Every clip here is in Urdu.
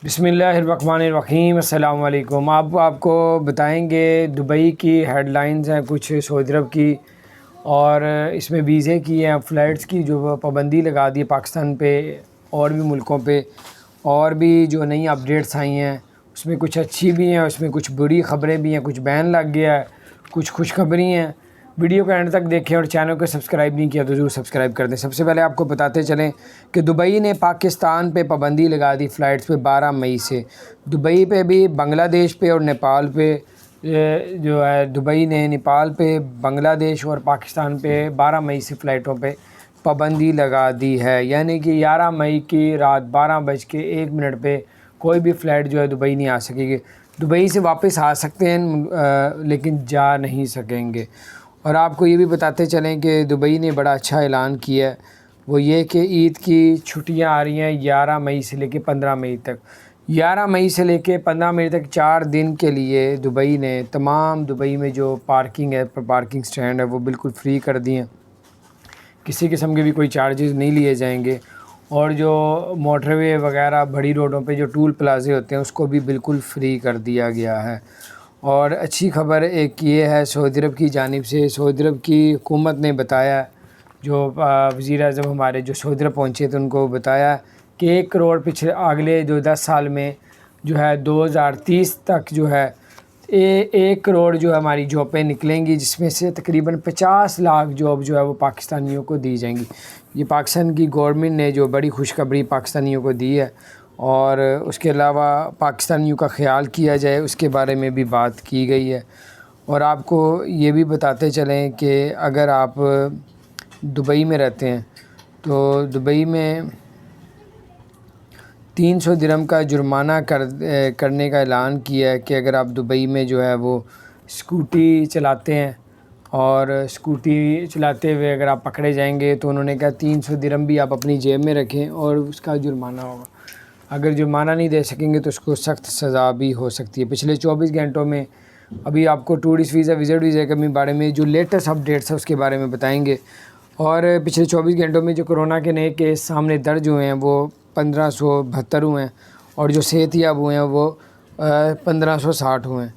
بسم اللہ الرحمن الرحیم۔ السلام علیکم۔ آپ کو بتائیں گے دبئی کی ہیڈ لائنز ہیں کچھ سعودی عرب کی، اور اس میں ویزے کی ہیں، فلائٹس کی جو پابندی لگا دی ہے پاکستان پہ اور بھی ملکوں پہ، اور بھی جو نئی اپڈیٹس آئی ہیں اس میں کچھ اچھی بھی ہیں، اس میں کچھ بری خبریں بھی ہیں، کچھ بین لگ گیا ہے، کچھ خوشخبری ہیں۔ ویڈیو کو اینڈ تک دیکھیں اور چینل کو سبسکرائب نہیں کیا تو ضرور سبسکرائب کر دیں۔ سب سے پہلے آپ کو بتاتے چلیں کہ دبئی نے پاکستان پہ پابندی لگا دی فلائٹس پہ 12 مئی سے۔ دبئی پہ بھی، بنگلہ دیش پہ اور نیپال پہ جو ہے دبئی نے نیپال پہ، بنگلہ دیش اور پاکستان پہ 12 مئی سے فلائٹوں پہ پابندی لگا دی ہے، یعنی کہ 11 مئی کی رات 12:01 پہ کوئی بھی فلائٹ جو ہے دبئی نہیں آ سکے گی۔ دبئی سے واپس آ سکتے ہیں لیکن جا نہیں سکیں گے۔ اور آپ کو یہ بھی بتاتے چلیں کہ دبئی نے بڑا اچھا اعلان کیا ہے، وہ یہ کہ عید کی چھٹیاں آ رہی ہیں 11 مئی سے لے کے 15 مئی تک۔ 11 مئی سے لے کے 15 مئی تک 4 دن کے لیے دبئی نے تمام دبئی میں جو پارکنگ ہے، پارکنگ سٹینڈ ہے، وہ بالکل فری کر دی ہیں، کسی قسم کے بھی کوئی چارجز نہیں لیے جائیں گے۔ اور جو موٹر وے وغیرہ بڑی روڈوں پہ جو ٹول پلازے ہوتے ہیں اس کو بھی بالکل فری کر دیا گیا ہے۔ اور اچھی خبر ایک یہ ہے سعودی عرب کی جانب سے، سعودی عرب کی حکومت نے بتایا، جو وزیر اعظم ہمارے جو سعودی عرب پہنچے تھے ان کو بتایا کہ 1 کروڑ پچھلے اگلے جو 10 سال میں جو ہے 2030 تک جو ہے 1 کروڑ جو ہماری جابیں نکلیں گی، جس میں سے تقریباً 50 لاکھ جاب جو ہے وہ پاکستانیوں کو دی جائیں گی۔ یہ پاکستان کی گورنمنٹ نے جو بڑی خوشخبری پاکستانیوں کو دی ہے، اور اس کے علاوہ پاکستانیوں کا خیال کیا جائے اس کے بارے میں بھی بات کی گئی ہے۔ اور آپ کو یہ بھی بتاتے چلیں کہ اگر آپ دبئی میں رہتے ہیں تو دبئی میں 300 درہم کا جرمانہ کرنے کا اعلان کیا ہے کہ اگر آپ دبئی میں جو ہے وہ اسکوٹی چلاتے ہیں، اور اسکوٹی چلاتے ہوئے اگر آپ پکڑے جائیں گے تو انہوں نے کہا 300 درہم بھی آپ اپنی جیب میں رکھیں اور اس کا جرمانہ ہوگا۔ اگر جرمانہ نہیں دے سکیں گے تو اس کو سخت سزا بھی ہو سکتی ہے۔ پچھلے 24 گھنٹوں میں ابھی آپ کو ٹورسٹ ویزا، وزٹ ویزا کے بارے میں جو لیٹسٹ اپڈیٹس ہے اس کے بارے میں بتائیں گے۔ اور پچھلے 24 گھنٹوں میں جو کرونا کے نئے کیس سامنے درج ہوئے ہیں وہ 1572 ہوئے ہیں، اور جو صحت یاب ہوئے ہیں وہ 1560 ہوئے ہیں۔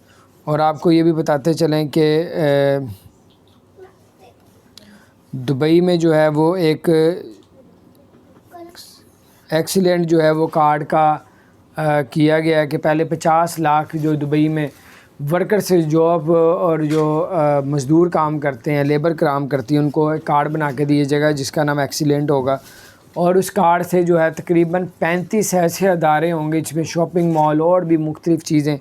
اور آپ کو یہ بھی بتاتے چلیں کہ دبئی میں جو ہے وہ ایک ایکسیلنٹ جو ہے وہ کارڈ کا کیا گیا ہے کہ پہلے 50 لاکھ جو دبئی میں ورکر سے جاب اور جو مزدور کام کرتے ہیں، لیبر کام کرتی ہیں، ان کو ایک کارڈ بنا کے دیے جائے گا جس کا نام ایکسیلنٹ ہوگا، اور اس کارڈ سے جو ہے تقریباً 35 ایسے ادارے ہوں گے جس میں شاپنگ مال اور بھی مختلف چیزیں،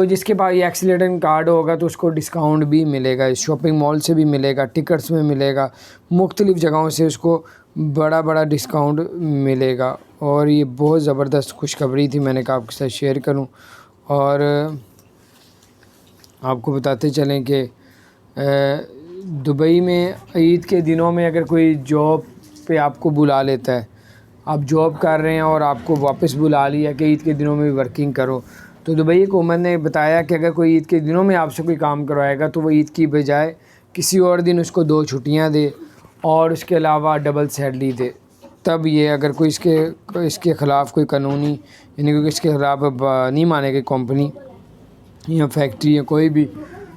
جس کے پاس یہ ایکسیلنٹ کارڈ ہوگا تو اس کو ڈسکاؤنٹ بھی ملے گا، شاپنگ مال سے بھی ملے گا، ٹکٹس میں ملے گا، مختلف جگہوں سے اس کو بڑا ڈسکاؤنٹ ملے گا۔ اور یہ بہت زبردست خوشخبری تھی، میں نے کہا آپ کے ساتھ شیئر کروں۔ اور آپ کو بتاتے چلیں کہ دبئی میں عید کے دنوں میں اگر کوئی جاب پہ آپ کو بلا لیتا ہے، آپ جاب کر رہے ہیں اور آپ کو واپس بلا لیا کہ عید کے دنوں میں بھی ورکنگ کرو، تو دبئی حکومت نے بتایا کہ اگر کوئی عید کے دنوں میں آپ سے کوئی کام کروائے گا تو وہ عید کی بجائے کسی اور دن اس کو 2 چھٹیاں دے اور اس کے علاوہ ڈبل سیلری دے۔ تب یہ اگر کوئی اس کے خلاف کوئی قانونی، یعنی کوئی اس کے خلاف نہیں مانے گی کمپنی یا فیکٹری یا کوئی بھی،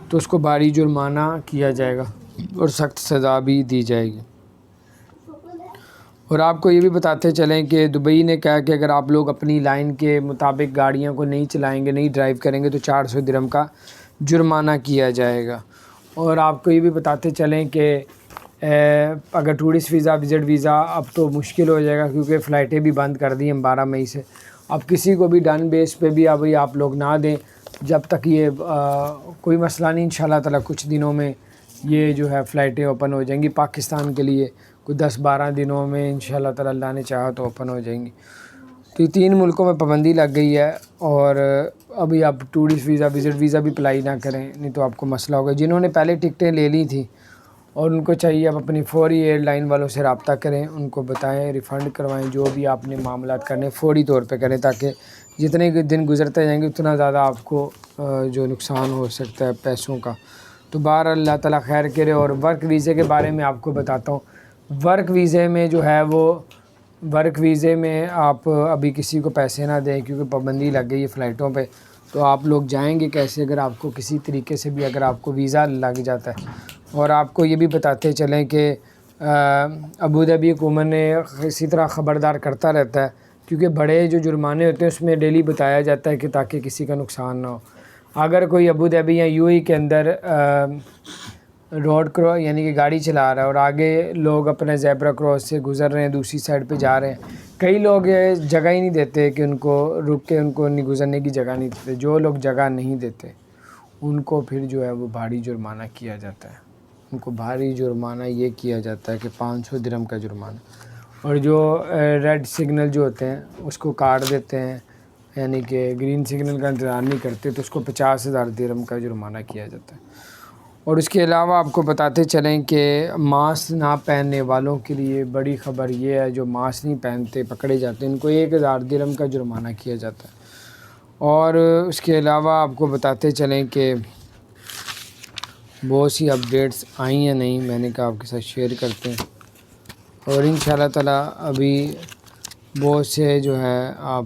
تو اس کو بھاری جرمانہ کیا جائے گا اور سخت سزا بھی دی جائے گی۔ اور آپ کو یہ بھی بتاتے چلیں کہ دبئی نے کہا کہ اگر آپ لوگ اپنی لائن کے مطابق گاڑیوں کو نہیں چلائیں گے، نہیں ڈرائیو کریں گے تو 400 درہم کا جرمانہ کیا جائے گا۔ اور آپ کو یہ بھی بتاتے چلیں کہ اگر ٹورسٹ ویزا، وزٹ ویزا اب تو مشکل ہو جائے گا کیونکہ فلائٹیں بھی بند کر دی ہیں 12 مئی سے۔ اب کسی کو بھی ڈن بیس پہ بھی ابھی آپ لوگ نہ دیں جب تک یہ کوئی مسئلہ نہیں، انشاءاللہ تعالی کچھ دنوں میں یہ جو ہے فلائٹیں اوپن ہو جائیں گی پاکستان کے لیے، کوئی 10-12 دنوں میں انشاءاللہ تعالی اللہ نے چاہا تو اوپن ہو جائیں گی۔ تو یہ 3 ملکوں میں پابندی لگ گئی ہے، اور ابھی آپ ٹورسٹ ویزا، وزٹ ویزا بھی اپلائی نہ کریں، نہیں تو آپ کو مسئلہ ہوگا۔ جنہوں نے پہلے ٹکٹیں لے لی تھیں اور ان کو چاہیے اب اپنی فوری ایئر لائن والوں سے رابطہ کریں، ان کو بتائیں، ریفنڈ کروائیں، جو بھی آپ نے معاملات کرنے فوری طور پہ کریں، تاکہ جتنے دن گزرتے جائیں گے اتنا زیادہ آپ کو جو نقصان ہو سکتا ہے پیسوں کا۔ تو بہرحال اللہ تعالیٰ خیر کرے۔ اور ورک ویزے کے بارے میں آپ کو بتاتا ہوں، ورک ویزے میں جو ہے وہ ورک ویزے میں آپ ابھی کسی کو پیسے نہ دیں کیونکہ پابندی لگ گئی ہے فلائٹوں پہ، تو آپ لوگ جائیں گے کیسے اگر آپ کو کسی طریقے سے بھی اگر آپ کو ویزا لگ جاتا ہے؟ اور آپ کو یہ بھی بتاتے چلیں کہ ابوظہبی حکومت نے اسی طرح خبردار کرتا رہتا ہے، کیونکہ بڑے جو جرمانے ہوتے ہیں اس میں ڈیلی بتایا جاتا ہے کہ تاکہ کسی کا نقصان نہ ہو۔ اگر کوئی ابوظہبی یا یو اے کے اندر روڈ یعنی کہ گاڑی چلا رہا ہے اور آگے لوگ اپنے زیبرا کراس سے گزر رہے ہیں، دوسری سائڈ پہ جا رہے ہیں، کئی لوگ جگہ ہی نہیں دیتے کہ ان کو رک کے ان کو گزرنے کی جگہ نہیں دیتے، جو لوگ جگہ نہیں دیتے ان کو پھر جو ہے وہ بھاری جرمانہ کیا جاتا ہے، ان کو بھاری جرمانہ یہ کیا جاتا ہے کہ 500 درہم کا جرمانہ، اور جو ریڈ سگنل جو ہوتے ہیں اس کو کاٹ دیتے ہیں، یعنی کہ گرین سگنل کا انتظار نہیں کرتے تو اس کو 50,000 درہم کا جرمانہ کیا جاتا ہے۔ اور اس کے علاوہ آپ کو بتاتے چلیں کہ ماسک نہ پہننے والوں کے لیے بڑی خبر یہ ہے، جو ماسک نہیں پہنتے پکڑے جاتے ہیں ان کو 1,000 درہم کا جرمانہ کیا جاتا ہے۔ اور اس کے علاوہ آپ کو بتاتے چلیں کہ بہت سی اپڈیٹس آئی ہیں نہیں، میں نے کہا آپ کے ساتھ شیئر کرتے ہیں، اور انشاءاللہ تعالیٰ ابھی بہت سے جو ہے آپ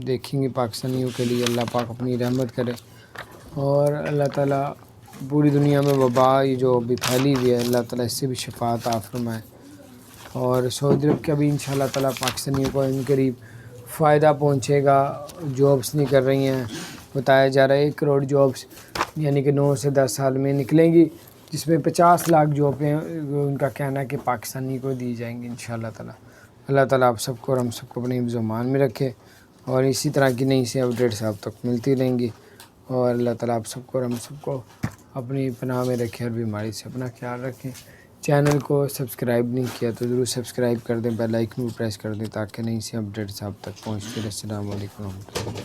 دیکھیں گے پاکستانیوں کے لیے اللہ پاک اپنی رحمت کرے، اور اللہ تعالیٰ پوری دنیا میں وبا یہ جو ابھی پھیلی ہوئی ہے اللہ تعالیٰ اس سے بھی شفا عطا فرمائے، اور سعودی عرب کا بھی انشاءاللہ تعالیٰ پاکستانیوں کو ان قریب فائدہ پہنچے گا۔ جابس نہیں کر رہی ہیں، بتایا جا رہا ہے 1 کروڑ جابس یعنی کہ 9 سے 10 سال میں نکلیں گی، جس میں 50 لاکھ جابیں ان کا کہنا ہے کہ پاکستانی کو دی جائیں گی انشاءاللہ تعالیٰ۔ اللہ تعالیٰ آپ سب کو اور ہم سب کو اپنے حفظ و امان میں رکھے، اور اسی طرح کی نئی سی اپڈیٹس آپ تک ملتی رہیں گی، اور اللہ تعالیٰ آپ سب کو اور ہم سب کو اپنی پناہ میں رکھے، اور بیماری سے اپنا خیال رکھیں۔ چینل کو سبسکرائب نہیں کیا تو ضرور سبسکرائب کر دیں، بیل آئکن کو پریس کر دیں تاکہ نئی سی اپڈیٹس آپ تک پہنچتی رہیں۔ السلام علیکم ورحمۃ اللہ۔